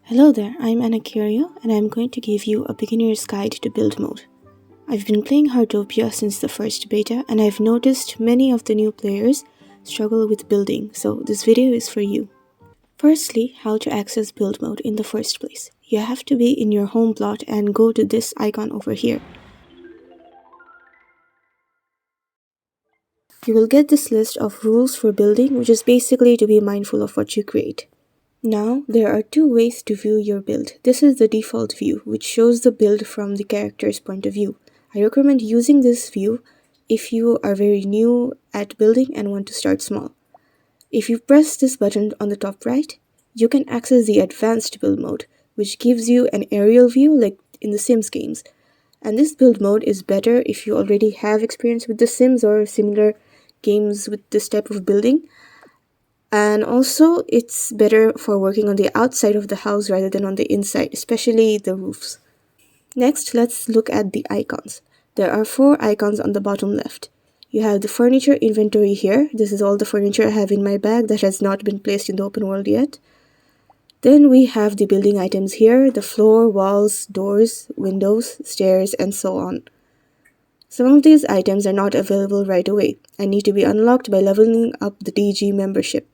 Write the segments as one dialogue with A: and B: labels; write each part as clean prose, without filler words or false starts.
A: Hello there, I'm Anna Curio, and I'm going to give you a beginner's guide to build mode. I've been playing Heartopia since the first beta, and I've noticed many of the new players struggle with building, so this video is for you. Firstly, how to access build mode in the first place. You have to be in your home plot and go to this icon over here. You will get this list of rules for building, which is basically to be mindful of what you create. Now, there are two ways to view your build. This is the default view, which shows the build from the character's point of view. I recommend using this view if you are very new at building and want to start small. If you press this button on the top right, you can access the advanced build mode, which gives you an aerial view like in the Sims games. And this build mode is better if you already have experience with the Sims or similar games with this type of building. And also, it's better for working on the outside of the house rather than on the inside, especially the roofs. Next, let's look at the icons. There are 4 icons on the bottom left. You have the furniture inventory here. This is all the furniture I have in my bag that has not been placed in the open world yet. Then we have the building items here, the floor, walls, doors, windows, stairs, and so on. Some of these items are not available right away and need to be unlocked by leveling up the DG membership.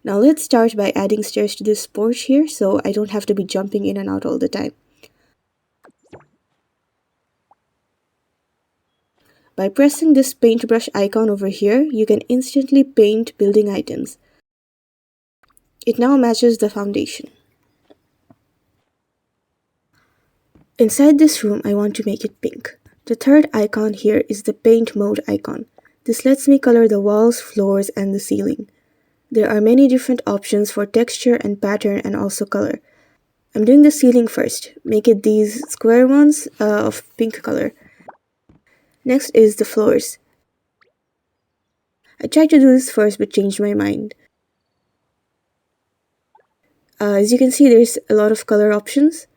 A: Now let's start by adding stairs to this porch here so I don't have to be jumping in and out all the time. By pressing this paintbrush icon over here, you can instantly paint building items. It now matches the foundation. Inside this room, I want to make it pink. The third icon here is the paint mode icon. This lets me color the walls, floors, and the ceiling. There are many different options for texture and pattern and also color. I'm doing the ceiling first. Make it these square ones of pink color. Next is the floors. I tried to do this first but changed my mind. As you can see, there's a lot of color options.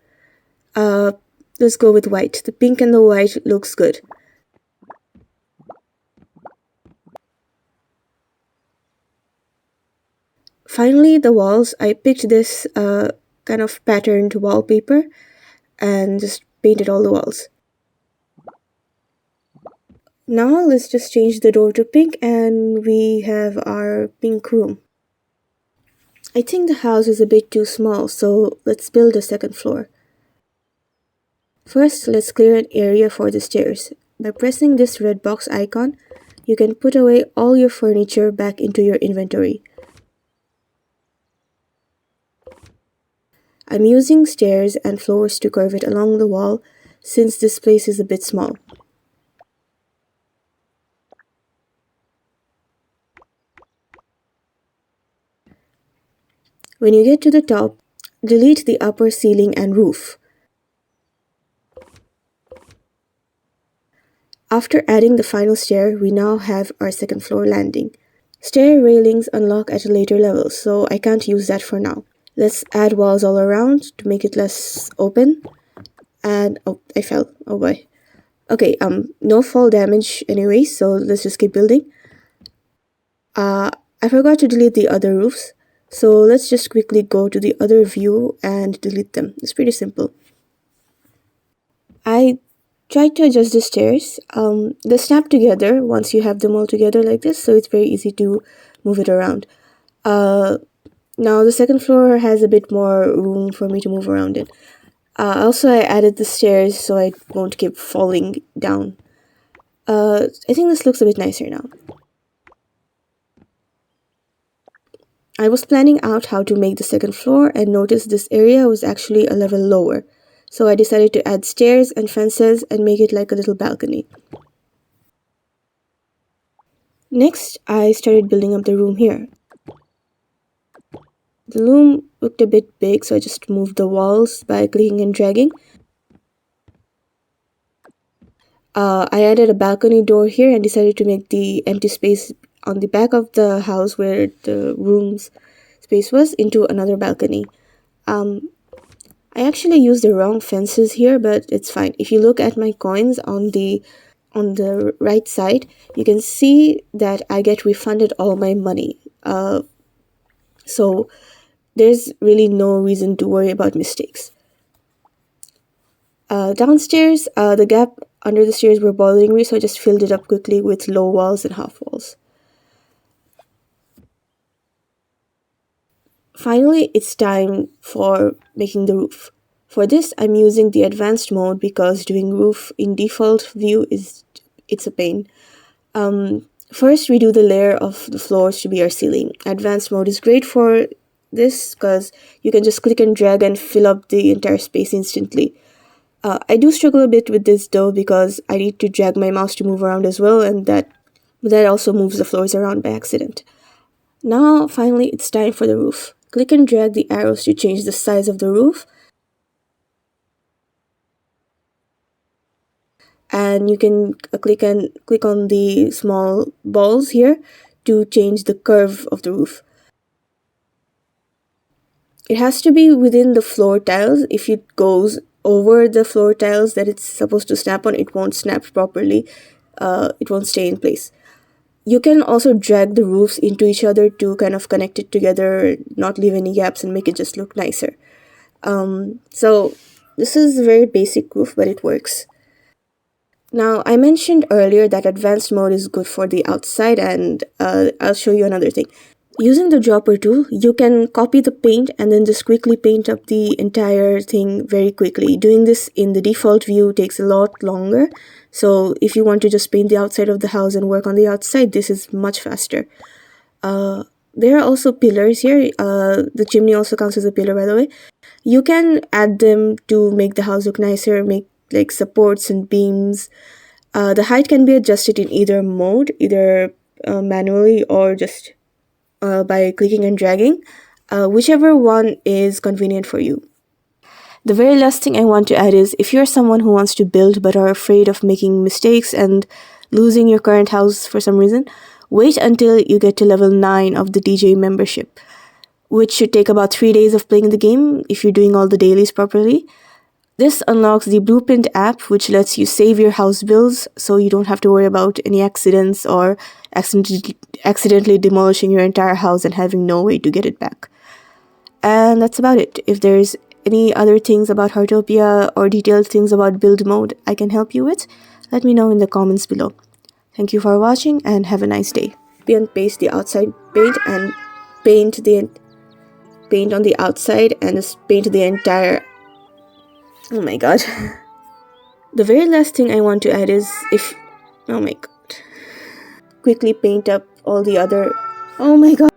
A: Let's go with white. The pink and the white looks good. Finally, the walls. I picked this kind of patterned wallpaper and just painted all the walls. Now let's just change the door to pink and we have our pink room. I think the house is a bit too small, so let's build a second floor. First, let's clear an area for the stairs. By pressing this red box icon, you can put away all your furniture back into your inventory. I'm using stairs and floors to curve it along the wall since this place is a bit small. When you get to the top, delete the upper ceiling and roof. After adding the final stair, we now have our second floor landing. Stair railings unlock at a later level, so I can't use that for now. Let's add walls all around to make it less open. And, oh, I fell. Oh boy. Okay, no fall damage anyway, so let's just keep building. I forgot to delete the other roofs, so let's just quickly go to the other view and delete them. It's pretty simple. I tried to adjust the stairs. They snap together once you have them all together like this, so it's very easy to move it around. Now the second floor has a bit more room for me to move around in. Also, I added the stairs so I won't keep falling down. I think this looks a bit nicer now. I was planning out how to make the second floor and noticed this area was actually a level lower. So I decided to add stairs and fences and make it like a little balcony. Next, I started building up the room here. The room looked a bit big, so I just moved the walls by clicking and dragging. I added a balcony door here and decided to make the empty space on the back of the house where the room's space was into another balcony. I actually used the wrong fences here, but it's fine. If you look at my coins on the right side, you can see that I get refunded all my money. So there's really no reason to worry about mistakes. Downstairs, the gap under the stairs were bothering me, so I just filled it up quickly with low walls and half walls. Finally, it's time for making the roof. For this, I'm using the advanced mode because doing roof in default view it's a pain. First, we do the layer of the floors to be our ceiling. Advanced mode is great for this because you can just click and drag and fill up the entire space instantly. I do struggle a bit with this though because I need to drag my mouse to move around as well, and that also moves the floors around by accident. Now, finally, it's time for the roof. Click and drag the arrows to change the size of the roof, and you can click on the small balls here to change the curve of the roof. It has to be within the floor tiles. If it goes over the floor tiles that it's supposed to snap on, it won't snap properly. It won't stay in place. You can also drag the roofs into each other to kind of connect it together, not leave any gaps, and make it just look nicer. So this is a very basic roof, but it works. Now, I mentioned earlier that advanced mode is good for the outside, and I'll show you another thing. Using the dropper tool, you can copy the paint and then just quickly paint up the entire thing very quickly. Doing this in the default view takes a lot longer. So if you want to just paint the outside of the house and work on the outside, this is much faster. There are also pillars here. The chimney also counts as a pillar, by the way. You can add them to make the house look nicer, make like supports and beams. The height can be adjusted in either mode, either manually or just by clicking and dragging, whichever one is convenient for you. The very last thing I want to add is if you're someone who wants to build but are afraid of making mistakes and losing your current house for some reason, wait until you get to level 9 of the DJ membership, which should take about 3 days of playing the game if you're doing all the dailies properly. This unlocks the Blueprint app, which lets you save your house builds so you don't have to worry about any accidents or accidentally demolishing your entire house and having no way to get it back. And that's about it. If there's any other things about Heartopia or detailed things about build mode I can help you with, let me know in the comments below. Thank you for watching and have a nice day. And paste the outside paint and paint on the outside and just paint the entire. Oh my god. The very last thing I want to add is oh my god. Quickly paint up all the other. Oh my god.